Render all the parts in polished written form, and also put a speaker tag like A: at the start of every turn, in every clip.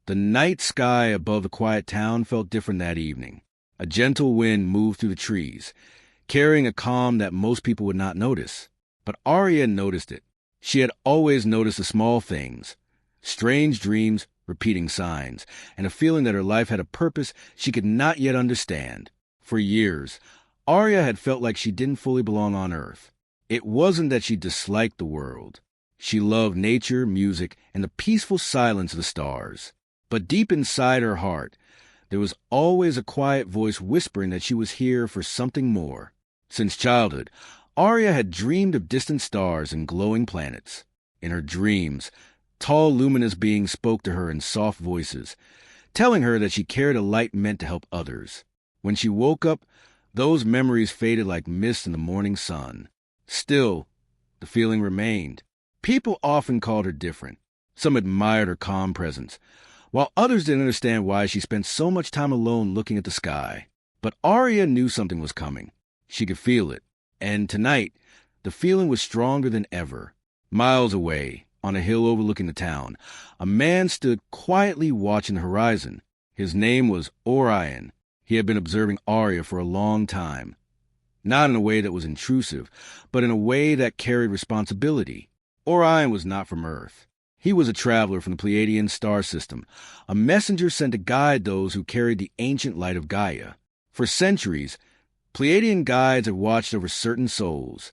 A: The night sky above the quiet town felt different that evening. A gentle wind moved through the trees, carrying a calm that most people would not notice. But Arya noticed it. She had always noticed the small things, strange dreams, repeating signs, and a feeling that her life had a purpose she could not yet understand. For years, Arya had felt like she didn't fully belong on Earth. It wasn't that she disliked the world. She loved nature, music, and the peaceful silence of the stars. But deep inside her heart, there was always a quiet voice whispering that she was here for something more. Since childhood, Arya had dreamed of distant stars and glowing planets. In her dreams, tall, luminous beings spoke to her in soft voices, telling her that she carried a light meant to help others. When she woke up, those memories faded like mist in the morning sun. Still, the feeling remained. People often called her different. Some admired her calm presence, while others didn't understand why she spent so much time alone looking at the sky. But Arya knew something was coming. She could feel it. And tonight, the feeling was stronger than ever. Miles away, on a hill overlooking the town, a man stood quietly watching the horizon. His name was Orion. He had been observing Arya for a long time. Not in a way that was intrusive, but in a way that carried responsibility. Orion was not from Earth. He was a traveler from the Pleiadian star system, a messenger sent to guide those who carried the ancient light of Gaia. For centuries, Pleiadian guides had watched over certain souls,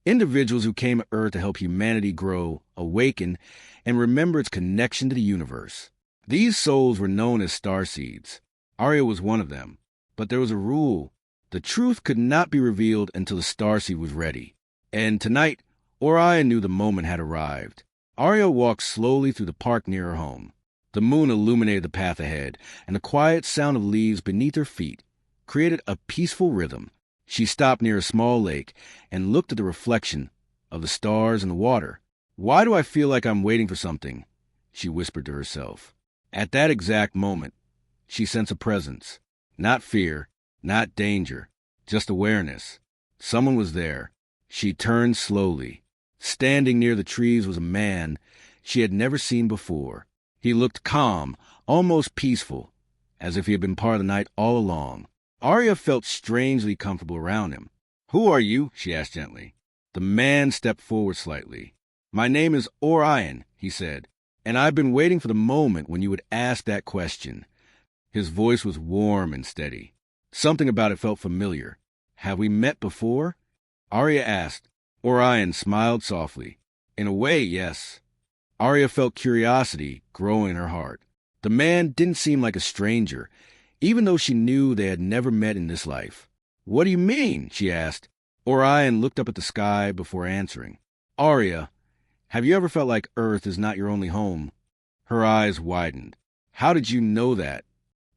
A: individuals who came to Earth to help humanity grow, awaken, and remember its connection to the universe. These souls were known as Starseeds. Arya was one of them. But there was a rule. The truth could not be revealed until the Starseed was ready. And tonight, Orion knew the moment had arrived. Arya walked slowly through the park near her home. The moon illuminated the path ahead, and the quiet sound of leaves beneath her feet created a peaceful rhythm. She stopped near a small lake and looked at the reflection of the stars in the water. "Why do I feel like I'm waiting for something?" she whispered to herself. At that exact moment, she sensed a presence. Not fear, not danger, just awareness. Someone was there. She turned slowly. Standing near the trees was a man she had never seen before. He looked calm, almost peaceful, as if he had been part of the night all along. Arya felt strangely comfortable around him. "Who are you?" she asked gently. The man stepped forward slightly. "My name is Orion," he said, "and I've been waiting for the moment when you would ask that question." His voice was warm and steady. Something about it felt familiar. "Have we met before?" Arya asked. Orion smiled softly. "In a way, yes." Arya felt curiosity growing in her heart. The man didn't seem like a stranger, even though she knew they had never met in this life. "What do you mean?" she asked. Orion looked up at the sky before answering. "Arya, have you ever felt like Earth is not your only home?" Her eyes widened. "How did you know that?"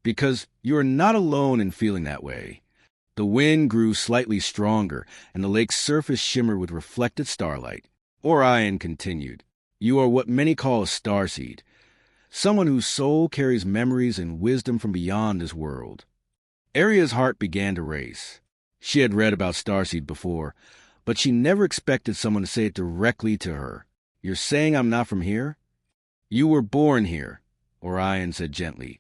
A: "Because you are not alone in feeling that way." The wind grew slightly stronger, and the lake's surface shimmered with reflected starlight. Orion continued, "You are what many call a starseed, someone whose soul carries memories and wisdom from beyond this world." Arya's heart began to race. She had read about Starseed before, but she never expected someone to say it directly to her. "You're saying I'm not from here?" "You were born here," Orion said gently,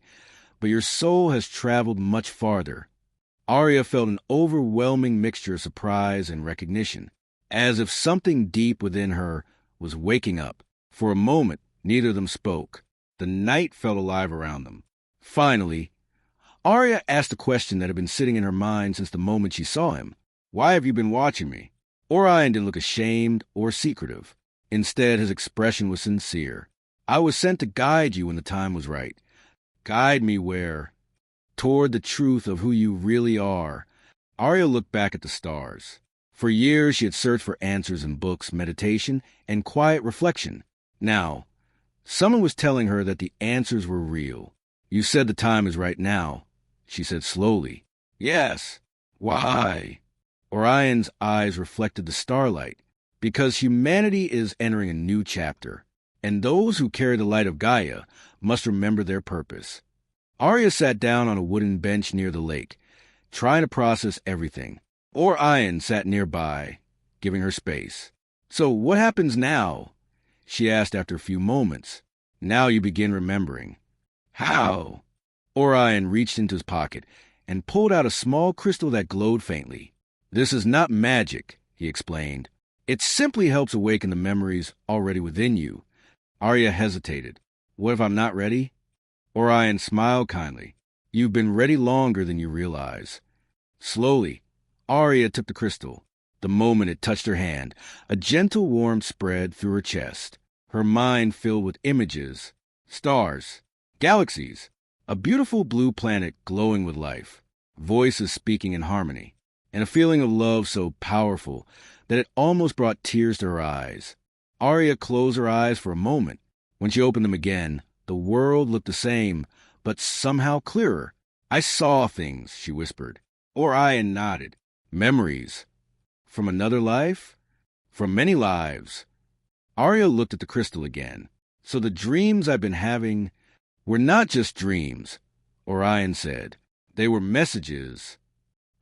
A: "but your soul has traveled much farther." Arya felt an overwhelming mixture of surprise and recognition, as if something deep within her was waking up. For a moment, neither of them spoke. The night felt alive around them. Finally, Arya asked a question that had been sitting in her mind since the moment she saw him. "Why have you been watching me?" Orion didn't look ashamed or secretive. Instead, his expression was sincere. "I was sent to guide you when the time was right." "Guide me where?" "Toward the truth of who you really are." Arya looked back at the stars. For years, she had searched for answers in books, meditation, and quiet reflection. Now, someone was telling her that the answers were real. "You said the time is right now," she said slowly. "Yes." "Why?" Orion's eyes reflected the starlight. "Because humanity is entering a new chapter, and those who carry the light of Gaia must remember their purpose." Arya sat down on a wooden bench near the lake, trying to process everything. Orion sat nearby, giving her space. "So what happens now?" she asked after a few moments. "Now you begin remembering." How? Orion reached into his pocket and pulled out a small crystal that glowed faintly. This is not magic, he explained. It simply helps awaken the memories already within you. Arya hesitated. What if I'm not ready? Orion smiled kindly. You've been ready longer than you realize. Slowly, Arya took the crystal. The moment it touched her hand, a gentle warmth spread through her chest. Her mind filled with images, stars, galaxies, a beautiful blue planet glowing with life, voices speaking in harmony, and a feeling of love so powerful that it almost brought tears to her eyes. Arya closed her eyes for a moment. When she opened them again, the world looked the same, but somehow clearer. I saw things, she whispered. Orion nodded. Memories. From another life? From many lives. Arya looked at the crystal again. So the dreams I've been having were not just dreams, Orion said. They were messages.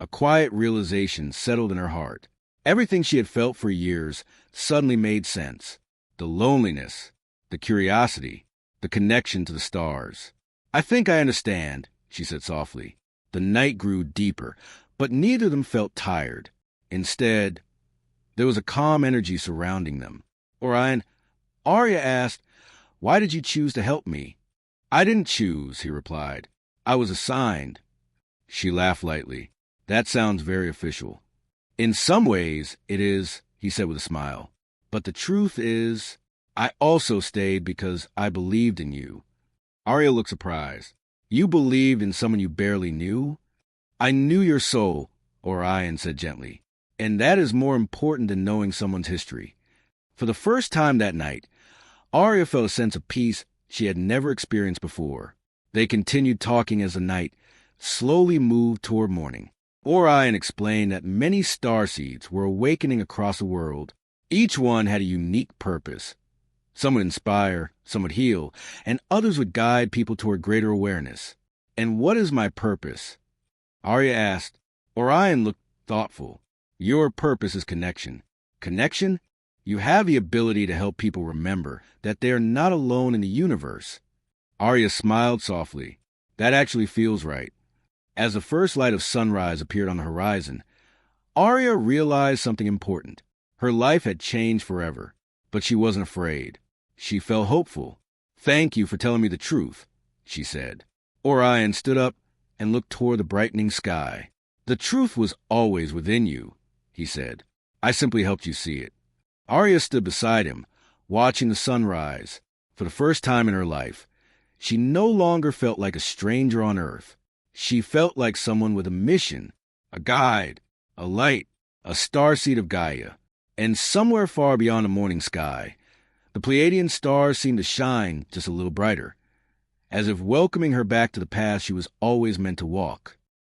A: A quiet realization settled in her heart. Everything she had felt for years suddenly made sense. The loneliness, the curiosity, the connection to the stars. I think I understand, she said softly. The night grew deeper, but neither of them felt tired. Instead, there was a calm energy surrounding them. Orion, Arya asked, why did you choose to help me? I didn't choose, he replied. I was assigned. She laughed lightly. That sounds very official. In some ways, it is, he said with a smile. But the truth is, I also stayed because I believed in you. Arya looked surprised. You believed in someone you barely knew? I knew your soul, Orion said gently. And that is more important than knowing someone's history. For the first time that night, Arya felt a sense of peace she had never experienced before. They continued talking as the night slowly moved toward morning. Orion explained that many starseeds were awakening across the world. Each one had a unique purpose. Some would inspire, some would heal, and others would guide people toward greater awareness. And what is my purpose? Arya asked. Orion looked thoughtful. Your purpose is connection. Connection? You have the ability to help people remember that they are not alone in the universe. Arya smiled softly. That actually feels right. As the first light of sunrise appeared on the horizon, Arya realized something important. Her life had changed forever, but she wasn't afraid. She felt hopeful. Thank you for telling me the truth, she said. Orion stood up and looked toward the brightening sky. The truth was always within you, he said. I simply helped you see it. Arya stood beside him, watching the sunrise. For the first time in her life, she no longer felt like a stranger on Earth. She felt like someone with a mission, a guide, a light, a starseed of Gaia. And somewhere far beyond the morning sky, the Pleiadian stars seemed to shine just a little brighter, as if welcoming her back to the path she was always meant to walk.